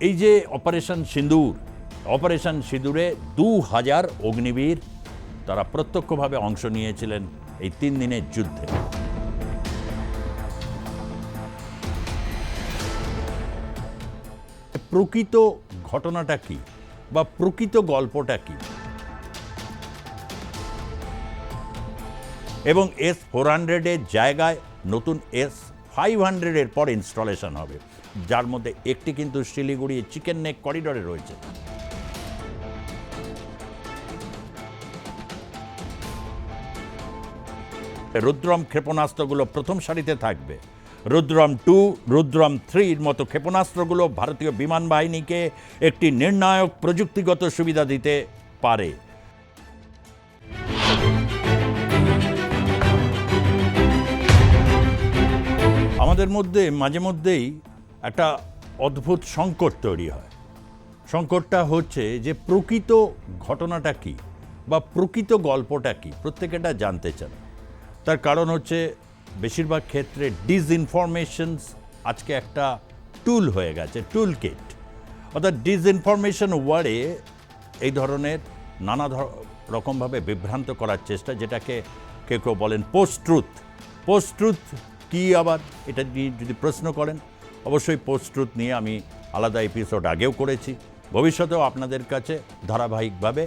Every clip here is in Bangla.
এই যে অপারেশন সিঁদুরে 2000 অগ্নিবীর তারা প্রত্যক্ষভাবে অংশ নিয়েছিলেন এই 3 দিনের যুদ্ধে। প্রকৃত ঘটনাটা কি বা প্রকৃত গল্পটা কি, এবং S-400-এর জায়গায় নতুন S-500-এর পর ইনস্টলেশন হবে, যার মধ্যে একটি কিন্তু শিলিগুড়ি চিকেন নেক করিডোরে রয়েছে। রুদ্রম ক্ষেপণাস্ত্রগুলো প্রথম সারিতে থাকবে। রুদ্রম 2, রুদ্রম 3-র মতো ক্ষেপণাস্ত্রগুলো ভারতীয় বিমান বাহিনীকে একটি নির্ণায়ক প্রযুক্তিগত সুবিধা দিতে পারে। আমাদের মধ্যে মাঝে মধ্যেই একটা অদ্ভুত সংকট তৈরি হয়। সংকটটা হচ্ছে যে প্রকৃত ঘটনাটা কি বা প্রকৃত গল্পটা কি, প্রত্যেকে এটা জানতে চান। তার কারণ হচ্ছে বেশিরভাগ ক্ষেত্রে ডিসইনফরমেশনস আজকে একটা টুল হয়ে গেছে, টুল কিট। অর্থাৎ ডিসইনফরমেশন ওয়ার্ডে এই ধরনের নানা রকমভাবে বিভ্রান্ত করার চেষ্টা, যেটাকে কেউ কেউ বলেন পোস্ট ট্রুথ কি আবার, এটা নিয়ে যদি প্রশ্ন করেন, অবশ্যই পোস্ট ট্রুথ নিয়ে আমি আলাদা এপিসোড আগেও করেছি, ভবিষ্যতেও আপনাদের কাছে ধারাবাহিকভাবে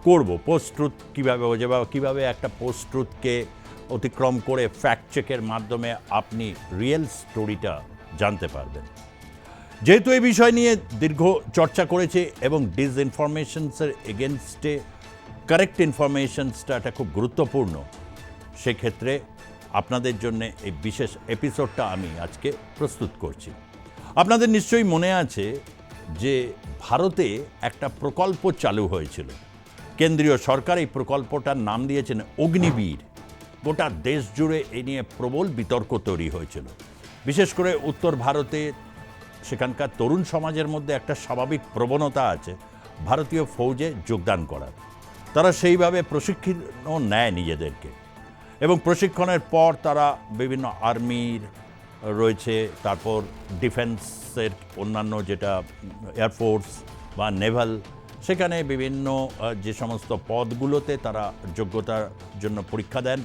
করব। পোস্ট ট্রুথ কীভাবে হয়ে যাবে, কীভাবে একটা পোস্ট ট্রুথকে অতিক্রম করে ফ্যাক্ট চেকের মাধ্যমে আপনি রিয়েল স্টোরিটা জানতে পারবেন। যেহেতু এই বিষয় নিয়ে দীর্ঘ চর্চা করেছে এবং ডিসইনফরমেশনসের এগেনস্টে কারেক্ট ইনফরমেশনসটা এটা খুব গুরুত্বপূর্ণ, সেক্ষেত্রে আপনাদের জন্য এই বিশেষ এপিসোডটা আমি আজকে প্রস্তুত করছি। আপনাদের নিশ্চয়ই মনে আছে যে ভারতে একটা প্রকল্প চালু হয়েছিল, কেন্দ্রীয় সরকার এই প্রকল্পটার নাম দিয়েছেন অগ্নিবীর। গোটা দেশ জুড়ে এ নিয়ে প্রবল বিতর্ক তৈরি হয়েছিল, বিশেষ করে উত্তর ভারতে। সেখানকার তরুণ সমাজের মধ্যে একটা স্বাভাবিক প্রবণতা আছে ভারতীয় ফৌজে যোগদান করার। তারা সেইভাবে প্রশিক্ষণও নেয় নিজেদেরকে, এবং প্রশিক্ষণের পর তারা বিভিন্ন আর্মির রয়েছে, তারপর ডিফেন্সের অন্যান্য যেটা এয়ারফোর্স বা নেভাল, সেখানে বিভিন্ন যে সমস্ত পদগুলোতে তারা যোগ্যতার জন্য পরীক্ষা দেন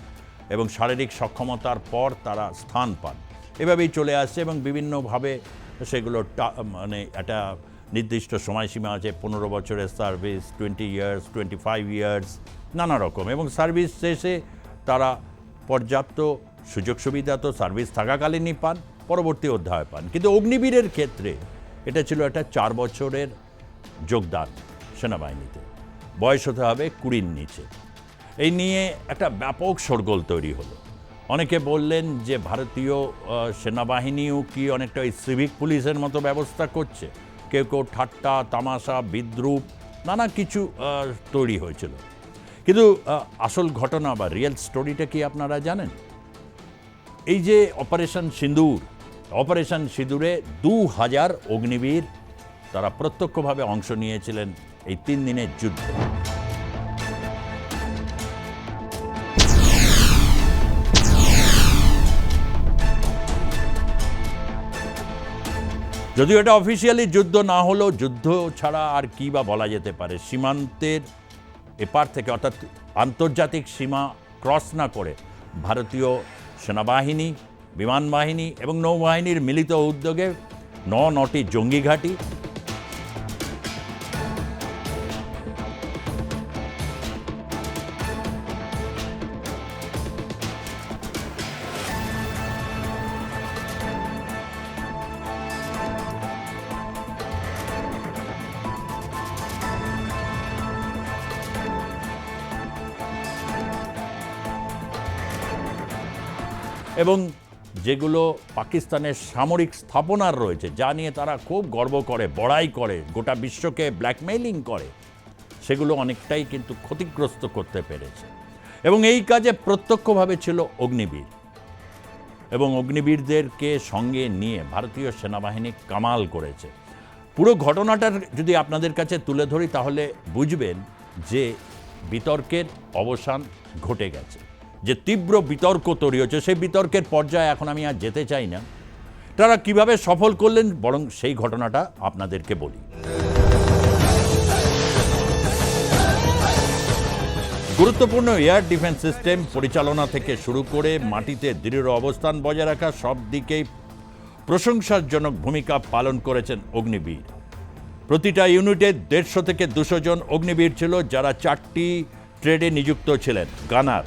এবং শারীরিক সক্ষমতার পর তারা স্থান পান। এভাবেই চলে আসছে এবং বিভিন্নভাবে সেগুলো মানে একটা নির্দিষ্ট সময়সীমা আছে, 15 বছরের সার্ভিস, 20 ইয়ার্স, 25 ইয়ার্স, নানা রকম। এবং সার্ভিস শেষে তারা পর্যাপ্ত সুযোগ সুবিধা তো সার্ভিস থাকাকালীনই পান, পরবর্তী অধ্যায় পান। কিন্তু অগ্নিবীরের ক্ষেত্রে এটা ছিল একটা 4 বছরের যোগদান সেনাবাহিনীতে, বয়স হতে হবে 20-র নিচে। এই নিয়ে একটা ব্যাপক শোরগোল তৈরি হলো। অনেকে বললেন যে ভারতীয় সেনাবাহিনীও কি অনেকটা ওই সিভিক পুলিশের মতো ব্যবস্থা করছে। কেউ কেউ ঠাট্টা তামাশা বিদ্রূপ নানা কিছু তৈরি হয়েছিল। কিন্তু আসল ঘটনা বা রিয়েল স্টোরিটা কি আপনারা জানেন? এই যে অপারেশন সিঁদুরে 2000 অগ্নিবীর তারা প্রত্যক্ষভাবে অংশ নিয়েছিলেন এই 3 দিনের যুদ্ধে। যদিও এটা অফিসিয়ালি যুদ্ধ না হলেও যুদ্ধ ছাড়া আর কি বা বলা যেতে পারে। সীমান্তের এপার থেকে, অর্থাৎ আন্তর্জাতিক সীমা ক্রস না করে ভারতীয় সেনাবাহিনী, বিমান বাহিনী এবং নৌবাহিনীর মিলিত উদ্যোগে 9টি জঙ্গি ঘাঁটি, এবং যেগুলো পাকিস্তানের সামরিক স্থাপনার রয়েছে, যা নিয়ে তারা খুব গর্ব করে, বড়াই করে, গোটা বিশ্বকে ব্ল্যাকমেইলিং করে, সেগুলো অনেকটাই কিন্তু ক্ষতিগ্রস্ত করতে পেরেছে। এবং এই কাজে প্রত্যক্ষভাবে ছিল অগ্নিবীর, এবং অগ্নিবীরদেরকে সঙ্গে নিয়ে ভারতীয় সেনাবাহিনী কামাল করেছে। পুরো ঘটনাটার যদি আপনাদের কাছে তুলে ধরি তাহলে বুঝবেন যে বিতর্কের অবসান ঘটে গেছে। যে তীব্র বিতর্ক তৈরি হচ্ছে, সেই বিতর্কের পর্যায়ে এখন আমি আর যেতে চাই না। তারা কিভাবে সফল করলেন বরং সেই ঘটনাটা আপনাদেরকে বলি। গুরুত্বপূর্ণ এয়ার ডিফেন্স সিস্টেম পরিচালনা থেকে শুরু করে মাটিতে দৃঢ় অবস্থান বজায় রাখা সব দিকেই প্রশংসাজনক ভূমিকা পালন করেছেন অগ্নিবীর। প্রতিটা ইউনিটে 150 থেকে 200 জন অগ্নিবীর ছিল, যারা 4টি ট্রেডে নিযুক্ত ছিলেন: gunner,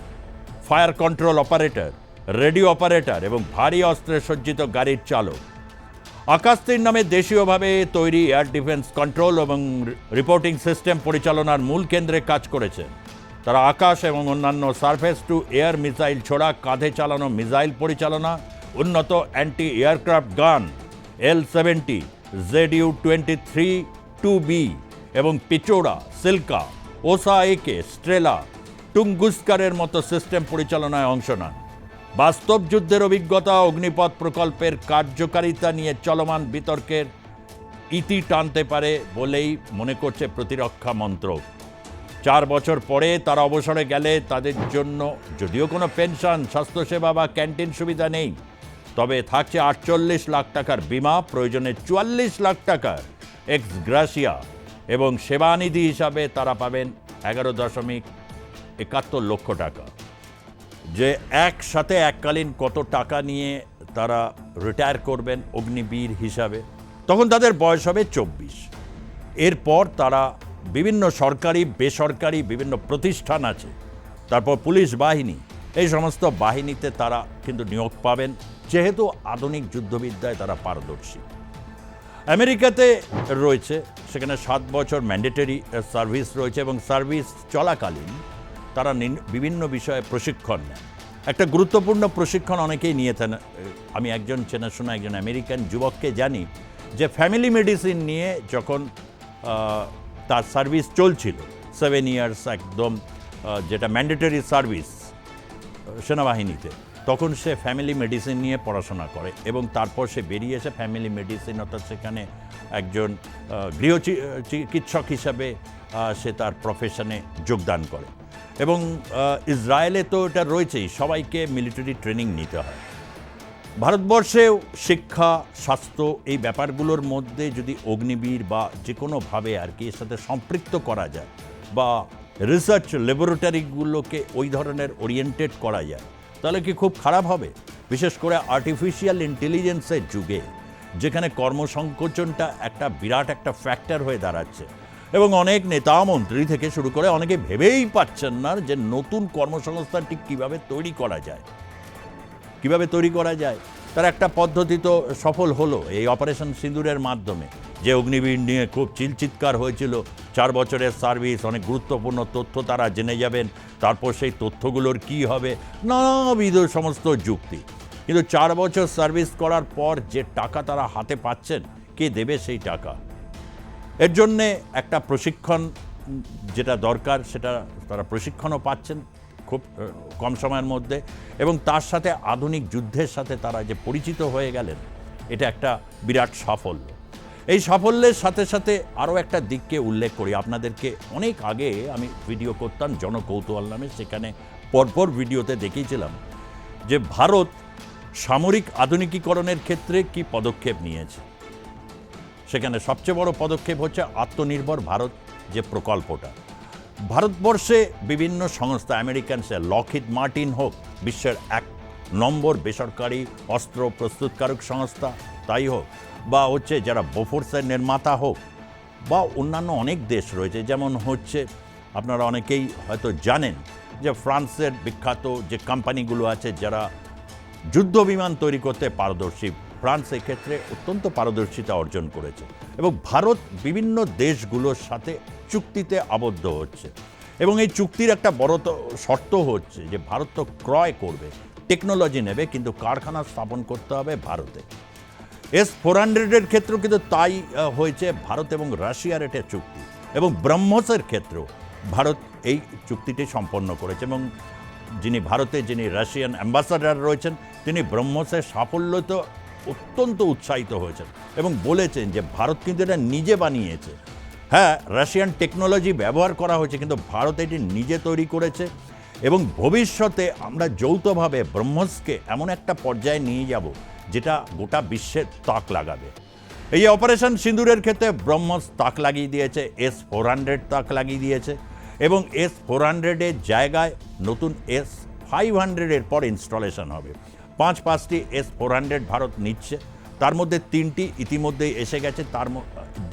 fire control operator, radio operator এবং ভারী অস্ত্রে সজ্জিত গাড়ির চালক। আকাশতীর নামে দেশীয়ভাবে তৈরি এয়ার ডিফেন্স কন্ট্রোল এবং রিপোর্টিং সিস্টেম পরিচালনার মূল কেন্দ্রে কাজ করেছেন। তারা আকাশ এবং অন্যান্য সারফেস টু এয়ার মিসাইল ছোড়া, কাঁধে চালানো মিসাইল পরিচালনা, উন্নত অ্যান্টি এয়ারক্রাফট গান L-70, ZU-23-2B এবং পিচোড়া, সিল্কা, ওসা-একে, স্ট্রেলা, টুঙ্গুস্কারের মতো সিস্টেম পরিচালনায় অংশ নেন। বাস্তব যুদ্ধের অভিজ্ঞতা অগ্নিপথ প্রকল্পের কার্যকারিতা নিয়ে চলমান বিতর্কের ইতি টানতে পারে বলেই মনে করছে প্রতিরক্ষা মন্ত্রক। 4 বছর পরে তারা অবসরে গেলে তাদের জন্য যদিও কোনো পেনশন, স্বাস্থ্যসেবা বা ক্যান্টিন সুবিধা নেই, তবে থাকছে 48 লাখ টাকার বিমা, প্রয়োজনে 44 লাখ টাকার এক্স গ্রাসিয়া এবং সেবানিধি হিসাবে তারা পাবেন 11.71 লক্ষ টাকা। যে একসাথে এককালীন কত টাকা নিয়ে তারা রিটায়ার করবেন অগ্নিবীর হিসাবে, তখন তাদের বয়স হবে 24। এরপর তারা বিভিন্ন সরকারি বেসরকারি বিভিন্ন প্রতিষ্ঠান আছে, তারপর পুলিশ বাহিনী, এই সমস্ত বাহিনীতে তারা কিন্তু নিয়োগ পাবেন, যেহেতু আধুনিক যুদ্ধবিদ্যায় তারা পারদর্শী। আমেরিকাতে রয়েছে, সেখানে 7 বছর ম্যান্ডেটরি সার্ভিস রয়েছে এবং সার্ভিস চলাকালীন তারা বিভিন্ন বিষয়ে প্রশিক্ষণ নেন। একটা গুরুত্বপূর্ণ প্রশিক্ষণ অনেকেই নিয়েছেন। আমি একজন চেনাশোনা একজন আমেরিকান যুবককে জানি যে ফ্যামিলি মেডিসিন নিয়ে যখন তার সার্ভিস চলছিল 7 ইয়ার্স, একদম যেটা ম্যান্ডেটরি সার্ভিস সেনাবাহিনীতে, তখন সে ফ্যামিলি মেডিসিন নিয়ে পড়াশোনা করে এবং তারপর সে বেরিয়ে এসে ফ্যামিলি মেডিসিন অর্থাৎ সেখানে একজন গৃহ চিকিৎসক হিসাবে সে তার প্রফেশনে যোগদান করে। এবং ইসরায়েলে তো এটা রয়েছেই, সবাইকে মিলিটারি ট্রেনিং নিতে হয়। ভারতবর্ষেও শিক্ষা, স্বাস্থ্য এই ব্যাপারগুলোর মধ্যে যদি অগ্নিবীর বা যে কোনোভাবে আর কি এর সাথে সম্পৃক্ত করা যায় বা রিসার্চ ল্যাবরেটরিগুলোকে ওই ধরনের ওরিয়েন্টেড করা যায়, তাহলে কি খুব খারাপ হবে? বিশেষ করে আর্টিফিশিয়াল ইন্টেলিজেন্সের যুগে, যেখানে কর্মসংকোচনটা একটা বিরাট একটা ফ্যাক্টর হয়ে দাঁড়াচ্ছে এবং অনেক নেতা মন্ত্রী থেকে শুরু করে অনেকে ভেবেই পাচ্ছেন না যে নতুন কর্মসংস্থান ঠিক কীভাবে তৈরি করা যায়। তার একটা পদ্ধতি তো সফল হলো এই অপারেশন সিঁদুরের মাধ্যমে, যে অগ্নিবীর নিয়ে খুব চিৎকার হয়েছিল। 4 বছরের সার্ভিস, অনেক গুরুত্বপূর্ণ তথ্য তারা জেনে যাবেন, তারপর সেই তথ্যগুলোর কি হবে, নানাবিধ সমস্ত যুক্তি। কিন্তু 4 বছর সার্ভিস করার পর যে টাকা তারা হাতে পাচ্ছেন, কে দেবে সেই টাকা? এর জন্যে একটা প্রশিক্ষণ যেটা দরকার, সেটা তারা প্রশিক্ষণও পাচ্ছেন খুব কম সময়ের মধ্যে, এবং তার সাথে আধুনিক যুদ্ধের সাথে তারা যে পরিচিত হয়ে গেলেন, এটা একটা বিরাট সাফল্য। এই সাফল্যের সাথে সাথে আরও একটা দিককে উল্লেখ করি। আপনাদেরকে অনেক আগে আমি ভিডিও করতাম জনকৌতূহল নামে, সেখানে পরপর ভিডিওতে দেখিয়েছিলাম যে ভারত সামরিক আধুনিকীকরণের ক্ষেত্রে কি পদক্ষেপ নিয়েছে। সেখানে সবচেয়ে বড় পদক্ষেপ হচ্ছে আত্মনির্ভর ভারত যে প্রকল্পটা। ভারতবর্ষে বিভিন্ন সংস্থা, আমেরিকান লকহিড মার্টিন হোক, বিশ্বের 1 নম্বর বেসরকারি অস্ত্র প্রস্তুতকারক সংস্থা তাই হোক, বা হচ্ছে যারা বোফোর্সের নির্মাতা হোক, বা অন্যান্য অনেক দেশ রয়েছে, যেমন হচ্ছে আপনারা অনেকেই হয়তো জানেন যে ফ্রান্সের বিখ্যাত যে কোম্পানিগুলো আছে যারা যুদ্ধ বিমান তৈরি করতে পারদর্শী, ফ্রান্স এক্ষেত্রে অত্যন্ত পারদর্শিতা অর্জন করেছে। এবং ভারত বিভিন্ন দেশগুলোর সাথে চুক্তিতে আবদ্ধ হচ্ছে, এবং এই চুক্তির একটা বড় শর্ত হচ্ছে যে ভারত তো ক্রয় করবে, টেকনোলজি নেবে, কিন্তু কারখানা স্থাপন করতে হবে ভারতে। S-400-এর ক্ষেত্রেও কিন্তু তাই হয়েছে, ভারত এবং রাশিয়ার এটা চুক্তি, এবং ব্রহ্মসের ক্ষেত্রেও ভারত এই চুক্তিটি সম্পন্ন করেছে। এবং যিনি রাশিয়ান অ্যাম্বাসাডার রয়েছেন, তিনি ব্রহ্মসের সাফল্য তো অত্যন্ত উৎসাহিত হয়েছেন এবং বলেছেন যে ভারত কিন্তু এটা নিজে বানিয়েছে। হ্যাঁ, রাশিয়ান টেকনোলজি ব্যবহার করা হয়েছে, কিন্তু ভারত এটি নিজে তৈরি করেছে, এবং ভবিষ্যতে আমরা যৌথভাবে ব্রহ্মসকে এমন একটা পর্যায়ে নিয়ে যাব যেটা গোটা বিশ্বের তাক লাগাবে। এই অপারেশন সিঁদুরের ক্ষেত্রে ব্রহ্মস তাক লাগিয়ে দিয়েছে, S-400 তাক লাগিয়ে দিয়েছে, এবং S-400-এর জায়গায় নতুন S-500-এর পর ইনস্টলেশন হবে। পাঁচটি S-400 ভারত নিচ্ছে, তার মধ্যে 3টি ইতিমধ্যেই এসে গেছে,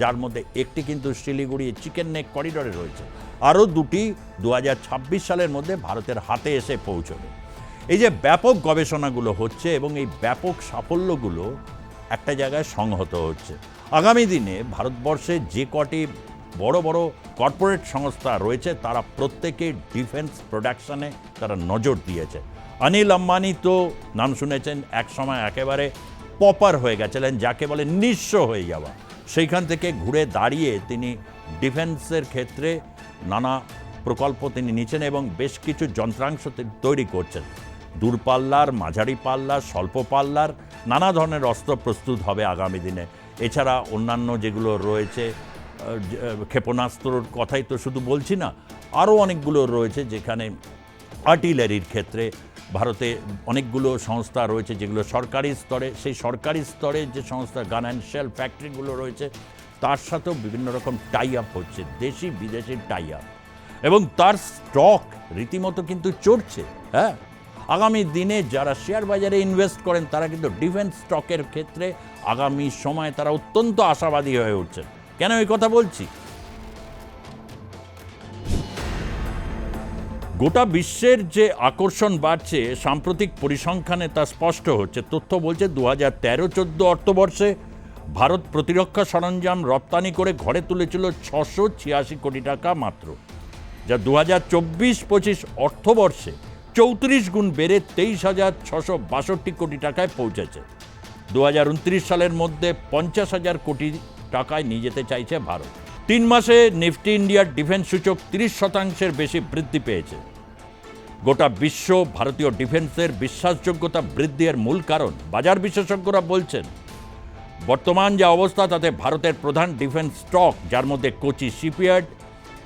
যার মধ্যে একটি কিন্তু শিলিগুড়ি চিকেন নেক করিডোরে রয়েছে, আরও 2টি 2026 সালের মধ্যে ভারতের হাতে এসে পৌঁছবে। এই যে ব্যাপক গবেষণাগুলো হচ্ছে এবং এই ব্যাপক সাফল্যগুলো একটা জায়গায় সংহত হচ্ছে। আগামী দিনে ভারতবর্ষে যে কটি বড় বড় কর্পোরেট সংস্থা রয়েছে তারা প্রত্যেকে ডিফেন্স প্রোডাকশনে তারা নজর দিয়েছে। অনিল আম্বানি তো নাম শুনেছেন, এক সময় একেবারে পপার হয়ে গেছিলেন, যাকে বলে নিঃস্ব হয়ে যাওয়া। সেইখান থেকে ঘুরে দাঁড়িয়ে তিনি ডিফেন্সের ক্ষেত্রে নানা প্রকল্প তিনি নিচ্ছেন এবং বেশ কিছু যন্ত্রাংশ তৈরি করছেন। দূরপাল্লার, মাঝারি পাল্লার, স্বল্প পাল্লার নানা ধরনের অস্ত্র প্রস্তুত হবে আগামী দিনে। এছাড়া অন্যান্য যেগুলো রয়েছে, ক্ষেপণাস্ত্রর কথাই তো শুধু বলছি না, আরও অনেকগুলো রয়েছে, যেখানে আর্টিলারির ক্ষেত্রে ভারতে অনেকগুলো সংস্থা রয়েছে যেগুলো সরকারি স্তরে, সেই সরকারি স্তরে যে সংস্থা গান অ্যান্ড শেল ফ্যাক্টরিগুলো রয়েছে তার সাথেও বিভিন্ন রকম টাই আপ হচ্ছে, দেশি বিদেশি টাই আপ, এবং তার স্টক রীতিমতো কিন্তু চড়ছে। হ্যাঁ, আগামী দিনে যারা শেয়ার বাজারে ইনভেস্ট করেন তারা কিন্তু ডিফেন্স স্টকের ক্ষেত্রে আগামী সময়ে তারা অত্যন্ত আশাবাদী হয়ে উঠছেন। কেন এই কথা বলছি? গোটা বিশ্বের যে আকর্ষণ বাড়ছে সাম্প্রতিক পরিসংখ্যানে তা স্পষ্ট হচ্ছে। তথ্য বলছে 2013-14 অর্থবর্ষে ভারত প্রতিরক্ষা সরঞ্জাম রপ্তানি করে ঘরে তুলেছিল 686 কোটি টাকা মাত্র, যা 2024-25 অর্থবর্ষে 34 গুণ বেড়ে 23,662 কোটি টাকায় পৌঁছেছে। 2029 সালের মধ্যে 50,000 কোটি টাকায় নিয়ে যেতে চাইছে ভারত। 3 মাসে নিফটি ইন্ডিয়ার ডিফেন্স সূচক 30% বেশি বৃদ্ধি পেয়েছে। গোটা বিশ্ব ভারতীয় ডিফেন্সের বিশ্বাসযোগ্যতা বৃদ্ধির মূল কারণ বাজার বিশেষজ্ঞরা বলছেন, বর্তমান যে অবস্থা তাতে ভারতের প্রধান ডিফেন্স স্টক, যার মধ্যে Kochi shipyard,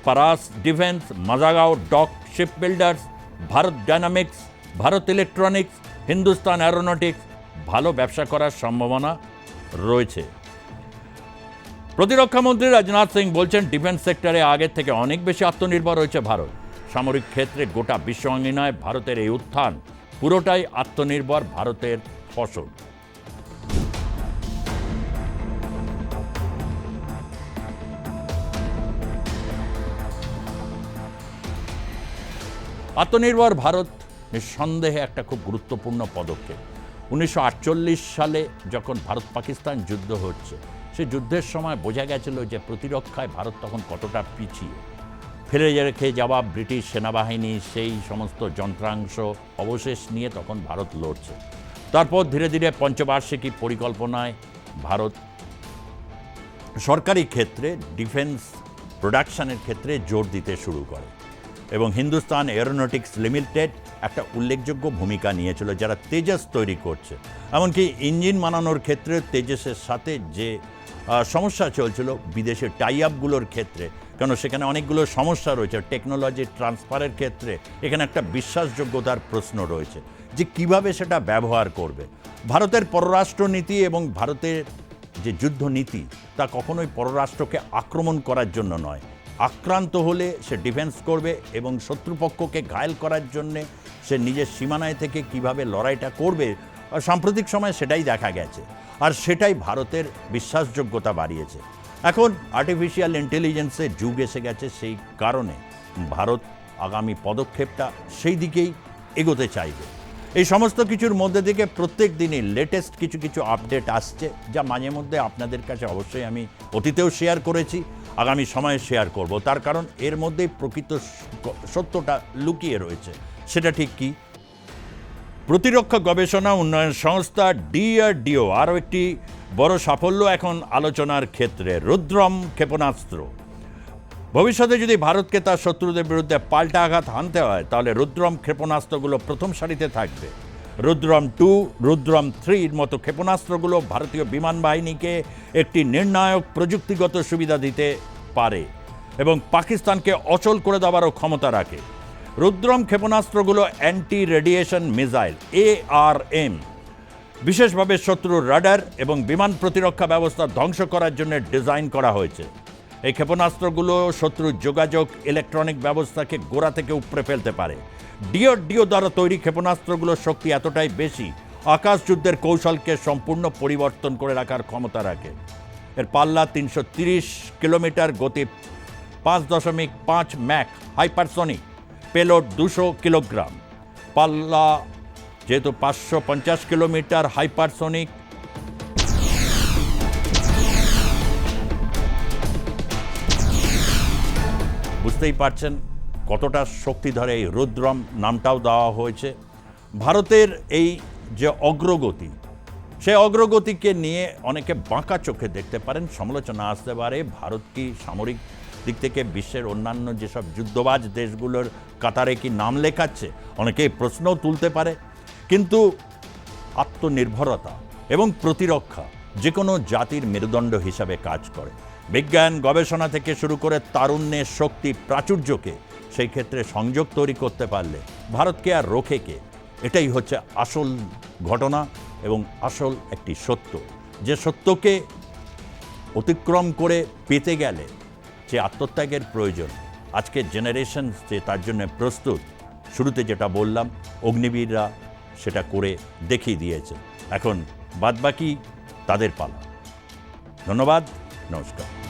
Paras defence, Mazagaon dock ship builders, Bharat dynamics, Bharat electronics, Hindustan aeronautics ভালো ব্যবসা করার সম্ভাবনা রয়েছে। প্রতিরক্ষামন্ত্রী রাজনাথ সিং বলছেন, ডিফেন্স সেক্টরে আগের থেকে অনেক বেশি আত্মনির্ভর হয়েছে ভারত। সামরিক ক্ষেত্রে গোটা বিশ্ব অঙ্গীনায় ভারতের এই উত্থান পুরোটাই আত্মনির্ভর ভারতের ফসল। আত্মনির্ভর ভারত নিঃসন্দেহে একটা খুব গুরুত্বপূর্ণ পদক্ষেপ। 1948 সালে যখন ভারত পাকিস্তান যুদ্ধ হচ্ছে, সেই যুদ্ধের সময় বোঝা গেছিল যে প্রতিরক্ষায় ভারত তখন কতটা পিছিয়ে। ফেলে রেখে যাওয়া ব্রিটিশ সেনাবাহিনী সেই সমস্ত যন্ত্রাংশ অবশেষ নিয়ে তখন ভারত লড়ছে। তারপর ধীরে ধীরে পঞ্চবার্ষিকী পরিকল্পনায় ভারত সরকারি ক্ষেত্রে ডিফেন্স প্রোডাকশনের ক্ষেত্রে জোর দিতে শুরু করে এবং হিন্দুস্তান এরোনটিক্স লিমিটেড একটা উল্লেখযোগ্য ভূমিকা নিয়েছিল, যারা তেজস তৈরি করছে। এমনকি ইঞ্জিন বানানোর ক্ষেত্রে তেজসের সাথে যে সমস্যা চলছিল বিদেশের টাই আপগুলোর ক্ষেত্রে, কেন সেখানে অনেকগুলো সমস্যা রয়েছে টেকনোলজি ট্রান্সফারের ক্ষেত্রে, এখানে একটা বিশ্বাসযোগ্যতার প্রশ্ন রয়েছে যে কিভাবে সেটা ব্যবহার করবে। ভারতের পররাষ্ট্রনীতি এবং ভারতের যে যুদ্ধনীতি তা কখনোই পররাষ্ট্রকে আক্রমণ করার জন্য নয়, আক্রান্ত হলে সে ডিফেন্স করবে এবং শত্রুপক্ষকে ঘায়েল করার জন্যে সে নিজের সীমানায় থেকে কিভাবে লড়াইটা করবে। সাম্প্রতিক সময়ে সেটাই দেখা গেছে, আর সেটাই ভারতের বিশ্বাসযোগ্যতা বাড়িয়েছে। এখন আর্টিফিশিয়াল ইন্টেলিজেন্সের যুগ এসে গেছে, সেই কারণে ভারত আগামী পদক্ষেপটা সেই দিকেই এগোতে চাইবে। এই সমস্ত কিছুর মধ্যে থেকে প্রত্যেক দিনই লেটেস্ট কিছু কিছু আপডেট আসছে, যা মাঝে মধ্যে আপনাদের কাছে অবশ্যই আমি অতীতেও শেয়ার করেছি, আগামী সময়ে শেয়ার করব। তার কারণ এর মধ্যেই প্রকৃত সত্যটা লুকিয়ে রয়েছে। সেটা ঠিক কি? প্রতিরক্ষা গবেষণা উন্নয়ন সংস্থা DRDO আরও একটি বড় সাফল্য এখন আলোচনার ক্ষেত্রে, রুদ্রম ক্ষেপণাস্ত্র। ভবিষ্যতে যদি ভারতকে তার শত্রুদের বিরুদ্ধে পাল্টা আঘাত হানতে হয় তাহলে রুদ্রম ক্ষেপণাস্ত্রগুলো প্রথম সারিতে থাকবে। রুদ্রম 2, রুদ্রম 3-র মতো ক্ষেপণাস্ত্রগুলো ভারতীয় বিমান বাহিনীকে একটি নির্ণায়ক প্রযুক্তিগত সুবিধা দিতে পারে এবং পাকিস্তানকে অচল করে দেওয়ারও ক্ষমতা রাখে। রুদ্রম ক্ষেপণাস্ত্রগুলো অ্যান্টি রেডিয়েশন মিসাইল ARM বিশেষভাবে শত্রুর রাডার এবং বিমান প্রতিরক্ষা ব্যবস্থা ধ্বংস করার জন্য ডিজাইন করা হয়েছে। এই ক্ষেপণাস্ত্রগুলো শত্রুর যোগাযোগ ইলেকট্রনিক ব্যবস্থাকে গোড়া থেকে উপড়ে ফেলতে পারে। ডিও দ্বারা তৈরি ক্ষেপণাস্ত্রগুলোর শক্তি এতটাই বেশি, আকাশ যুদ্ধের কৌশলকে সম্পূর্ণ পরিবর্তন করে রাখার ক্ষমতা রাখে। এর পাল্লা 330 কিলোমিটার, গতি 5.5 ম্যাক, হাইপারসনিক, পেলোড 200 কিলোগ্রাম। পাল্লা যেহেতু 550 কিলোমিটার, হাইপারসনিক, বুঝতেই পারছেন কতটা শক্তিধর এই রুদ্রম নামটাও দেওয়া হয়েছে। ভারতের এই যে অগ্রগতি, সেই অগ্রগতিকে নিয়ে অনেকে বাঁকা চোখে দেখতে পারেন, সমালোচনা আসতে পারে। ভারত কি সামরিক দিক থেকে বিশ্বের অন্যান্য যেসব যুদ্ধবাজ দেশগুলোর কাতারে কি নাম লেখাচ্ছে? অনেকেই প্রশ্নও তুলতে পারে। কিন্তু আত্মনির্ভরতা এবং প্রতিরক্ষা যে কোনো জাতির মেরুদণ্ড হিসাবে কাজ করে। বিজ্ঞান গবেষণা থেকে শুরু করে তারুণ্যের শক্তি প্রাচুর্যকে সেই ক্ষেত্রে সংযোগ তৈরি করতে পারলে ভারতকে আর রোখে কে? এটাই হচ্ছে আসল ঘটনা এবং আসল একটি সত্য, যে সত্যকে অতিক্রম করে পেতে গেলে যে আত্মত্যাগের প্রয়োজন, আজকের জেনারেশন যে তার জন্য প্রস্তুত। শুরুতে যেটা বললাম, অগ্নিবীররা সেটা করে দেখিয়ে দিয়েছে। এখন বাদবাকি তাদের পালা। ধন্যবাদ, নমস্কার।